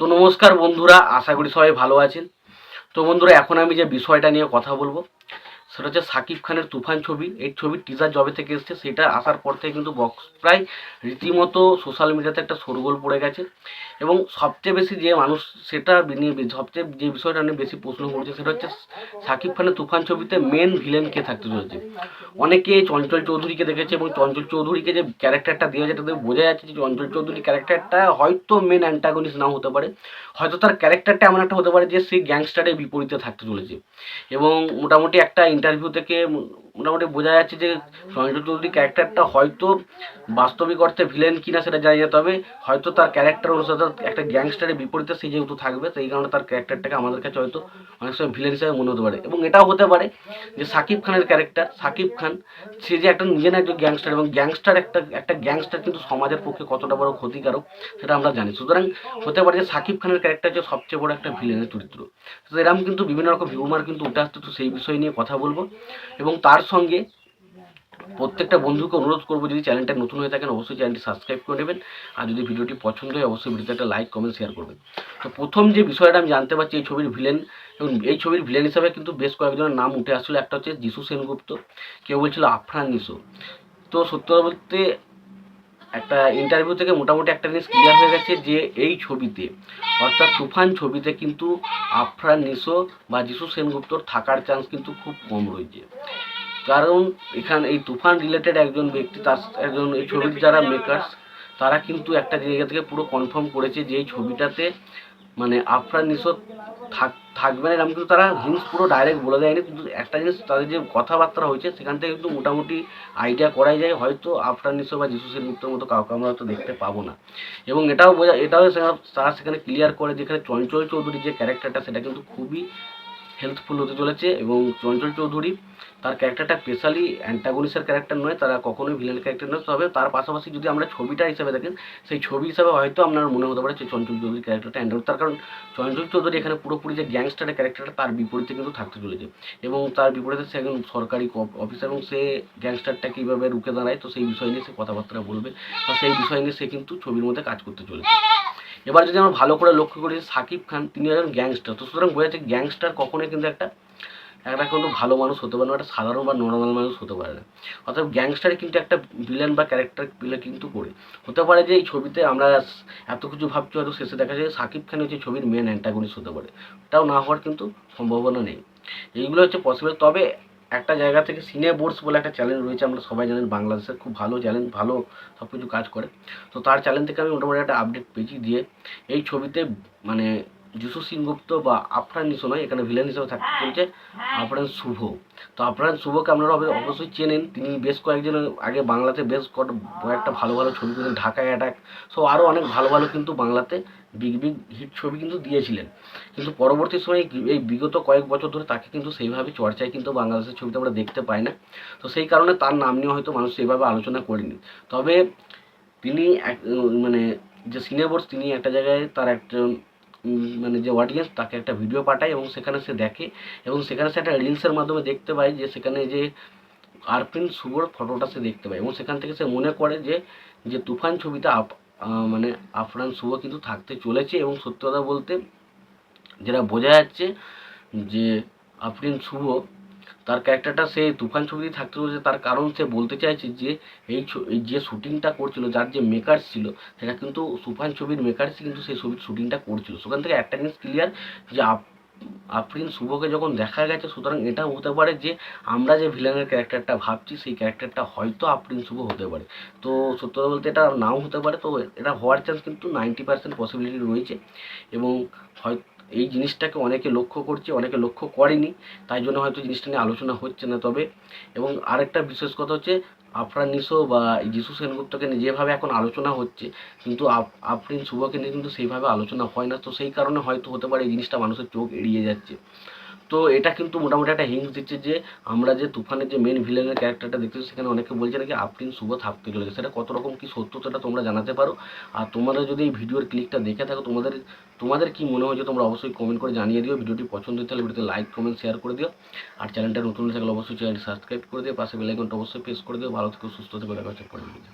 তো নমস্কার বন্ধুরা, আশা করি সবাই ভালো আছেন। তো বন্ধুরা, এখন আমি যে বিষয়টা নিয়ে কথা বলবো সেটা হচ্ছে সাকিব খানের তুফান ছবি। এই ছবির টিজার জবে থেকে এসছে, সেটা আসার পর থেকে কিন্তু বক্স প্রায় রীতিমতো সোশ্যাল মিডিয়াতে একটা শোরগোল পড়ে গেছে। এবং সবচেয়ে বেশি যে মানুষ সেটা নিয়ে সবচেয়ে যে বিষয়টা নিয়ে বেশি প্রশ্ন করছে সেটা হচ্ছে সাকিব খানের তুফান ছবিতে মেন ভিলেন কে থাকতে চলেছে। অনেকে চঞ্চল চৌধুরীকে দেখেছে এবং চঞ্চল চৌধুরীকে যে ক্যারেক্টারটা দেওয়া যায় তাতে বোঝা যাচ্ছে যে চঞ্চল চৌধুরী ক্যারেক্টারটা হয়তো মেন অ্যান্টাগনিস্ট নাও হতে পারে, হয়তো তার ক্যারেক্টারটা এমন একটা হতে পারে যে সেই গ্যাংস্টারের বিপরীতে থাকতে চলেছে। এবং মোটামুটি একটা ইন্টারভিউ থেকে মোটামুটি বোঝা যাচ্ছে যে চঞ্চল চৌধুরী ক্যারেক্টারটা হয়তো বাস্তবিক অর্থে ভিলেন কিনা সেটা জানি না, তবে হয়তো তার ক্যারেক্টার অনুসারে একটা গ্যাংস্টারের বিপরীতে সে যেহেতু থাকবে সেই কারণে তার ক্যারেক্টারটাকে আমাদের কাছে হয়তো অনেক সময় ভিলেন হিসেবে মনে হতে পারে। এবং এটাও হতে পারে যে সাকিব খানের ক্যারেক্টার, সাকিব খান সে যে একটা নিজে না একজন গ্যাংস্টার, এবং গ্যাংস্টার একটা গ্যাংস্টার কিন্তু সমাজের পক্ষে কতটা বড় ক্ষতিকারক সেটা আমরা জানি। সুতরাং হতে পারে যে সাকিব খানের ক্যারেক্টার যে সবচেয়ে বড় একটা ভিলেনের চরিত্র। তো এরকম কিন্তু বিভিন্ন রকম হিউমার কিন্তু উঠে আসতে, তো সেই বিষয় নিয়ে কথা বলবো। এবং তার সঙ্গে প্রত্যেকটা বন্ধুকে অনুরোধ করবো, যদি চ্যানেলটা নতুন হয়ে থাকেন অবশ্যই চ্যানেলটি সাবস্ক্রাইব করে নেবেন, আর যদি ভিডিওটি পছন্দ হয় অবশ্যই ভিডিওতে একটা লাইক কমেন্ট শেয়ার করবেন। তো প্রথম যে বিষয়টা আমি জানতে পারছি এই ছবির ভিলেন, এবং এই ছবির ভিলেন হিসাবে কিন্তু বেশ কয়েকজনের নাম উঠে আসছিল। একটা হচ্ছে যিশু সেনগুপ্ত, কেউ বলছিল আফরান নিশো। তো সত্য কথা বলতে একটা ইন্টারভিউ থেকে মোটামুটি একটা জিনিস ক্লিয়ার হয়ে গেছে যে এই ছবিতে অর্থাৎ তুফান ছবিতে কিন্তু আফরান নিশো বা যিশু সেনগুপ্তর থাকার চান্স কিন্তু খুব কম রয়েছে। কারণ এখানে এই তুফান রিলেটেড একজন ব্যক্তি, তার একজন এই ছবির যারা মেকার্স তারা কিন্তু একটা জায়গা থেকে পুরো কনফার্ম করেছে যে এই ছবিটাতে মানে আফরান নিশো থাকবে না, এরকম কিন্তু তারা জিনিস পুরো ডাইরেক্ট বলে দেয়নি, কিন্তু একটা জিনিস তাদের যে কথাবার্তা হয়েছে সেখান থেকে কিন্তু মোটামুটি আইডিয়া করাই যায় হয়তো আফরান নিশো বা যিশু সেনগুপ্তের মতো কাউকে আমরা হয়তো দেখতে পাবো না। এবং এটাও তারা সেখানে ক্লিয়ার করে যেখানে চঞ্চল চৌধুরীর যে ক্যারেক্টারটা সেটা কিন্তু খুবই হেল্পফুল হতে চলেছে। এবং চঞ্চল চৌধুরী তার ক্যারেক্টারটা স্পেশালি অ্যান্টাগনিস্টের ক্যারেক্টার নয়, তারা কখনোই ভিলেন ক্যারেক্টার নয়, তবে তার পাশাপাশি যদি আমরা ছবিটা হিসেবে দেখেন সেই ছবি হিসাবে হয়তো আপনার মনে হতে পারে যে চঞ্চল চৌধুরীর ক্যারেক্টারটা অ্যান্টাগনিস্ট, তার কারণ চঞ্চল চৌধুরী এখানে পুরোপুরি যে গ্যাংস্টারের ক্যারেক্টারটা তার বিপরীতে কিন্তু থাকতে চলেছে। এবং তার বিপরীতে সে একজন সরকারি অফিসার, এবং সে গ্যাংস্টারটা কীভাবে রুখে দাঁড়ায় তো সেই বিষয় নিয়ে সে কথাবার্তা বলবে, বা সেই বিষয় নিয়ে সে কিন্তু ছবির মধ্যে কাজ করতে চলেছে। এবার যদি আমরা ভালো করে লক্ষ্য করি সাকিব খান তিনি একজন গ্যাংস্টার, তো সুতরাং বোঝা যাচ্ছে গ্যাংস্টার কখনোই কিন্তু একটা কিন্তু ভালো মানুষ হতে পারে না, একটা সাধারণ বা নর্মাল মানুষ হতে পারে না। অর্থাৎ গ্যাংস্টারে কিন্তু একটা ভিলেন বা ক্যারেক্টার প্লে কিন্তু করে হতে পারে যে এই ছবিতে আমরা এত কিছু ভাবছি, হয়তো শেষে দেখা যায় সাকিব খান হচ্ছে ছবির মেন অ্যান্টাগনিস্ট হতে পারে, এটাও না হওয়ার কিন্তু সম্ভাবনা নেই। এইগুলো হচ্ছে পসিবল। তবে একটা জায়গা থেকে সিনে বোর্ডস বলে একটা চ্যানেল রয়েছে, আমরা সবাই জানেন বাংলাদেশের খুব ভালো চ্যানেল, ভালো সব কিছু কাজ করে। তো তার চ্যানেল থেকে আমি মোটামুটি একটা আপডেট পেয়েছি দিয়ে এই ছবিতে মানে যিশু সেনগুপ্ত বা আফরান নিশো নয়, এখানে ভিলেন হিসেবে থাকতে চলছে আফরান শুভ। তো আফরান শুভকে আপনারা অবশ্যই চেনেন, তিনি বেশ কয়েকদিন আগে বাংলাতে বেশ কয়েকটা ভালো ভালো ছবি কিন্তু ঢাকায় অ্যাটাক, সো আরও অনেক ভালো ভালো কিন্তু বাংলাতে বিগ বিগ হিট ছবি কিন্তু দিয়েছিলেন। কিন্তু পরবর্তী সময়ে এই বিগত কয়েক বছর ধরে তাকে কিন্তু সেইভাবে চর্চায় কিন্তু বাংলাদেশের ছবিতে আমরা দেখতে পাই না। তো সেই কারণে তার নাম নিয়ে হয়তো মানুষ সেইভাবে আলোচনা করেনি। তবে তিনি মানে যে সিনেবোর্স তিনি একটা জায়গায় তার একজন মানে যে অডিয়েন্স তাকে একটা ভিডিও পাঠায় এবং সেখানে সে দেখে, এবং সেখানে সে একটা রিলসের মাধ্যমে দেখতে পায় যে সেখানে যে আরপিন শুভর ফটোটা সে দেখতে পায়, এবং সেখান থেকে সে মনে করে যে যে তুফান ছবিতে মানে আফরান শুভ কিন্তু থাকতে চলেছে। এবং সত্যি কথা বলতে যেটা বোঝা যাচ্ছে যে আফরিন শুভ তার ক্যারেক্টারটা সে তুফান ছবিতে থাকতে চলেছে, তার কারণ সে বলতে চাইছে যে এই যে শ্যুটিংটা করছিল যার যে মেকার্স ছিল সেটা কিন্তু তুফান ছবির মেকার্সই কিন্তু সেই ছবির শ্যুটিংটা করছিল। সেখান থেকে একটা জিনিস ক্লিয়ার যে আফরিন শুভকে যখন দেখা গেছে, সুতরাং এটা হতে পারে যে আমরা যে ভিলেনের ক্যারেক্টারটা ভাবছি সেই ক্যারেক্টারটা হয়তো আফরিন শুভ হতে পারে। তো সত্য কথা বলতে এটা নাও হতে পারে, তো এটা হওয়ার চান্স কিন্তু 90% পসিবিলিটি রয়েছে। এবং হয় এই জিনিসটাকে অনেকে লক্ষ্য করছে, অনেকে লক্ষ্য করেনি, তাই জন্য হয়তো জিনিসটা নিয়ে আলোচনা হচ্ছে না। তবে এবং আরেকটা বিশেষ কথা হচ্ছে আফরান নিশো বা যিশু সেনগুপ্তকে নিয়ে যেভাবে এখন আলোচনা হচ্ছে, কিন্তু আফরিন শুভকে নিয়ে কিন্তু সেইভাবে আলোচনা হয় না। তো সেই কারণে হয়তো হতে পারে এই জিনিসটা মানুষের চোখ এড়িয়ে যাচ্ছে। তো এটা কিন্তু মোটামুটি একটা হিন্টস দিচ্ছে যে আমরা যে তুফানের যে মেন ভিলেনের ক্যারেক্টারটা দেখতেছি সেখানে অনেকে বলছে নাকি আফরিন শুভ থাকতে চলেছে, সেটা কত রকম কি সত্য সেটা তোমরা জানাতে পারো। আর তোমরা যদি এই ভিডিওর ক্লিকটা দেখে থাকো তোমাদের কি মনে হয়েছে তোমরা অবশ্যই কমেন্ট করে জানিয়ে দিও। ভিডিওটি পছন্দ হতে হলে ভিডিওতে লাইক কমেন্ট শেয়ার করে দিও, আর চ্যানেলটা নতুন থাকলে অবশ্যই চ্যানেলটি সাবস্ক্রাইব করে দিও, পাশে বেল আইকনটা অবশ্যই প্রেস করে দিও। ভালো থেকো, সুস্থ থেকো, দেখা হচ্ছে পরের ভিডিও।